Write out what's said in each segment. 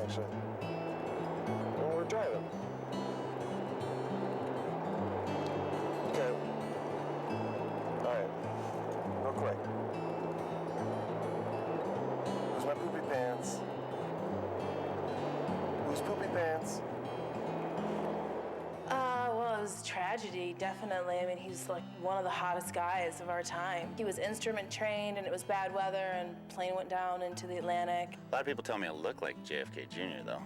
intersection. And we're driving. Okay. All right. Real quick. Who's my poopy pants? Who's poopy pants? Well, it was a tragedy, definitely. I mean, he's like one of the hottest guys of our time. He was instrument trained, and it was bad weather, and plane went down into the Atlantic. A lot of people tell me I look like JFK Jr., though.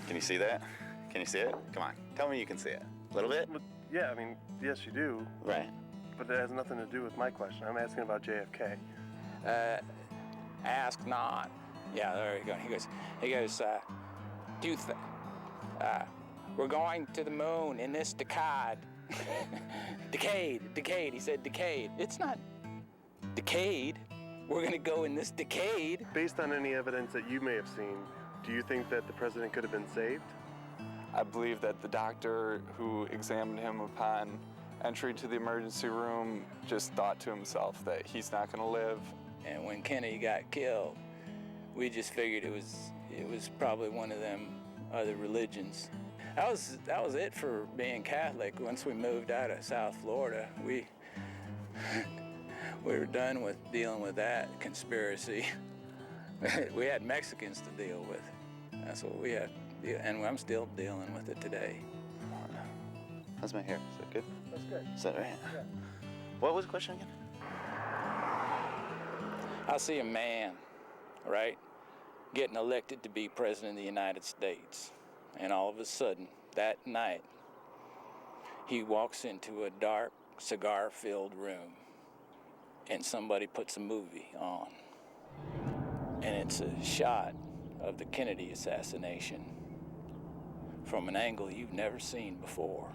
Can you see that? Can you see it? Come on, tell me you can see it. A little bit? Well, yeah, I mean, yes, you do. Right. But it has nothing to do with my question. I'm asking about JFK. Ask not. Yeah, there you go. He goes, we're going to the moon in this decade. Decade. He said decade. It's not decade. We're gonna go in this decade. Based on any evidence that you may have seen, do you think that the president could have been saved? I believe that the doctor who examined him upon entry to the emergency room just thought to himself that he's not gonna live. And when Kennedy got killed, we just figured it was probably one of them other religions. That was it for being Catholic. Once we moved out of South Florida, we were done with dealing with that conspiracy. We had Mexicans to deal with. That's what we had, and I'm still dealing with it today. How's my hair? Is that good? That's good. Is that right? Yeah. What was the question again? I see a man, right, getting elected to be president of the United States. And all of a sudden, that night, he walks into a dark, cigar-filled room, and somebody puts a movie on. And it's a shot of the Kennedy assassination from an angle you've never seen before.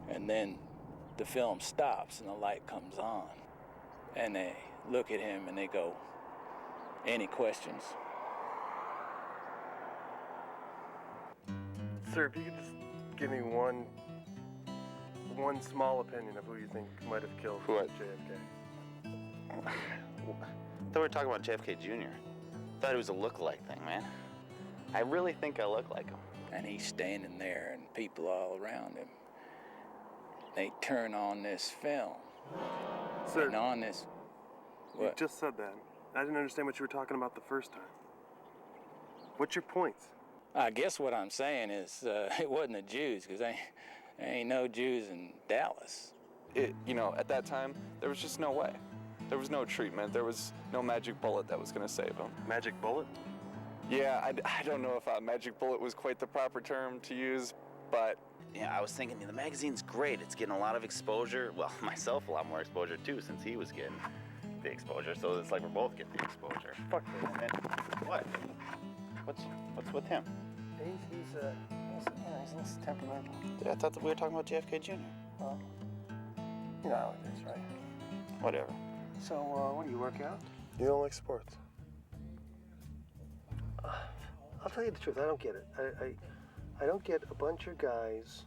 And then the film stops and the light comes on. And they look at him and they go, "Any questions?" Sir, if you could just give me one small opinion of who you think might have killed What? JFK. I thought we were talking about JFK Jr. I thought it was a look-alike thing, man. I really think I look like him. And he's standing there and people all around him. They turn on this film. Sir, And on this... you What? just said that. I didn't understand what you were talking about the first time. What's your point? I guess what I'm saying is it wasn't the Jews, because there ain't no Jews in Dallas. At that time, there was just no way. There was no treatment. There was no magic bullet that was gonna save him. Magic bullet? Yeah, I don't know if a magic bullet was quite the proper term to use, but Yeah, I was thinking the magazine's great. It's getting a lot of exposure. Well, myself a lot more exposure too, since he was getting the exposure. So it's like we're both getting the exposure. Fuck that. What? What's with him? He's less temperamental. I thought that we were talking about JFK Jr. Well, you know how it is, right? Whatever. So, what do you work out? You don't like sports? I'll tell you the truth, I don't get it. I don't get a bunch of guys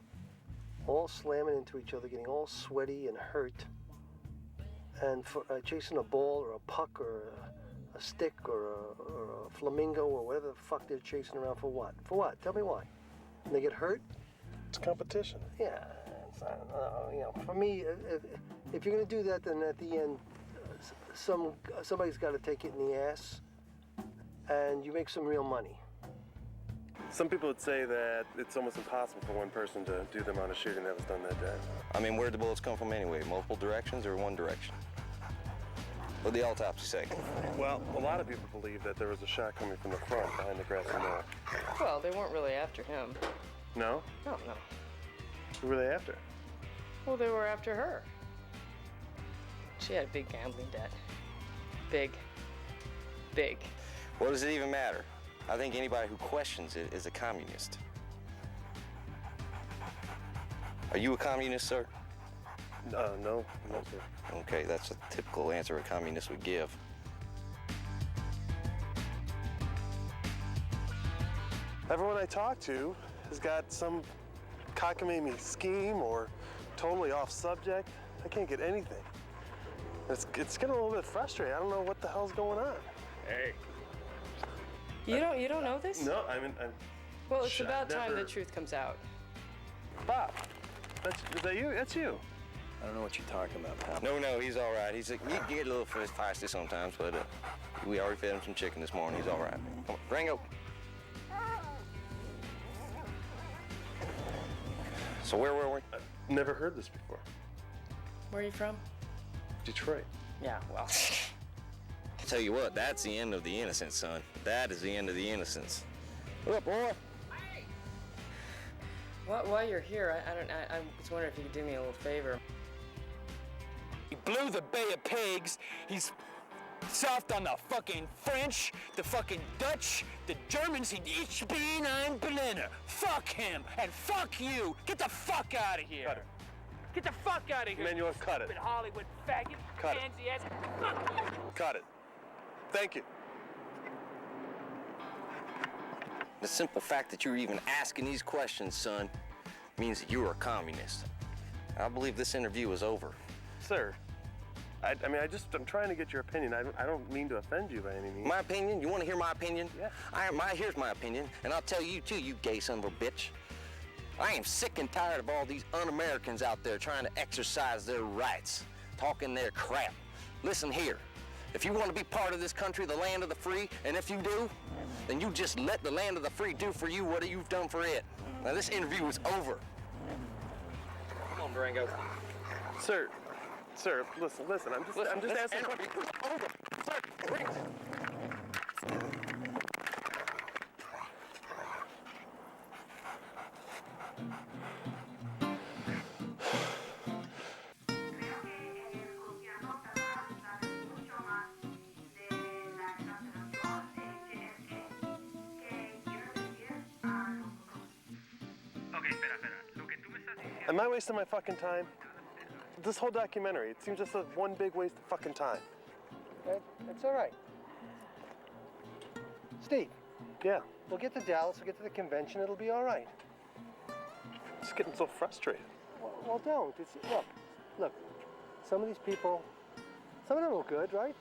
all slamming into each other, getting all sweaty and hurt, and for chasing a ball or a puck or a stick or a flamingo or whatever the fuck they're chasing around for what? For what? Tell me why. And they get hurt? It's competition. Yeah, it's, for me, if you're gonna do that, then at the end, somebody's got to take it in the ass, and you make some real money. Some people would say that it's almost impossible for one person to do the amount of shooting that was done that day. I mean, where'd the bullets come from anyway? Multiple directions or one direction? What'd the autopsy say? Well, a lot of people believe that there was a shot coming from the front behind the grassy knoll. Well, they weren't really after him. No? No. Who were they after? Well, they were after her. She had a big gambling debt. Big. What does it even matter? I think anybody who questions it is a communist. Are you a communist, sir? No, sir. Okay, that's a typical answer a communist would give. Everyone I talk to has got some cockamamie scheme or totally off subject. I can't get anything. It's getting a little bit frustrating. I don't know what the hell's going on. Hey. You don't know this? No, I mean, Well, it's about time the truth comes out. Bob, is that you? That's you. I don't know what you're talking about, pal. No, he's all right. He's like, you get a little feisty sometimes, but we already fed him some chicken this morning. He's all right. Come on, Rango. So where were we? I've never heard this before. Where are you from? Detroit. Yeah, well. I'll tell you what, that's the end of the innocence, son. That is the end of the innocence. What up, boy? While you're here, I was wondering if you could do me a little favor. He blew the Bay of Pigs. He's soft on the fucking French, the fucking Dutch, the Germans. Ich bin ein Berliner. Fuck him and fuck you. Get the fuck out of here. Cut it. Get the fuck out of here. Emmanuel, cut it. Stupid Hollywood faggot. Cut it. Pansy ass. Fuck you. Cut it. Thank you. The simple fact that you're even asking these questions, son, means that you are a communist. I believe this interview is over. Sir, I'm trying to get your opinion. I don't mean to offend you by any means. My opinion? You want to hear my opinion? Yeah. Here's my opinion, and I'll tell you too, you gay son of a bitch. I am sick and tired of all these un-Americans out there trying to exercise their rights, talking their crap. Listen here, if you want to be part of this country, the land of the free, and if you do, then you just let the land of the free do for you what you've done for it. Now this interview is over. Come on, Durango. Sir, listen. I'm just asking. Over. Sir, bring it. Am I wasting my fucking time? This whole documentary, it seems just like one big waste of fucking time. It's all right. Steve, Yeah, we'll get to Dallas, we'll get to the convention, it'll be all right. I'm just getting so frustrated. Well, don't. Look, some of these people, some of them look good, right?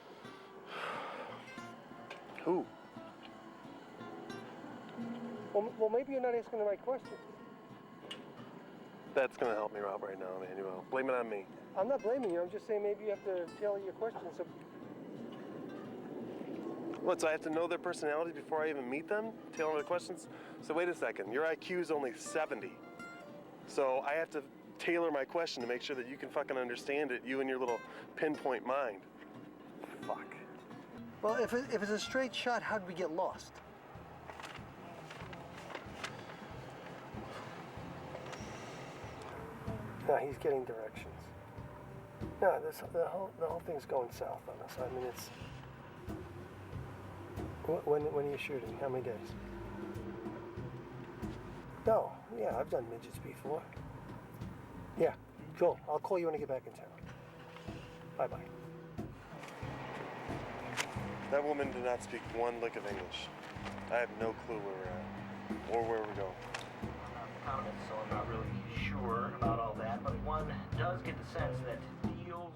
Who? Well, maybe you're not asking the right question. That's gonna help me out right now, Emmanuel. Blame it on me. I'm not blaming you, I'm just saying maybe you have to tailor your questions. So What, so I have to know their personality before I even meet them? Tailor the questions? So wait a second, your IQ is only 70. So I have to tailor my question to make sure that you can fucking understand it, you and your little pinpoint mind. Fuck. Well, if it's a straight shot, how'd we get lost? No, he's getting directions. No, the whole thing's going south on us. I mean, it's... When are you shooting? How many days? No, yeah, I've done midgets before. Yeah, cool. I'll call you when I get back in town. Bye-bye. That woman did not speak one lick of English. I have no clue where we're at or where we're going. I'm not an economist, so I'm not really sure about all that, but one does get the sense that deals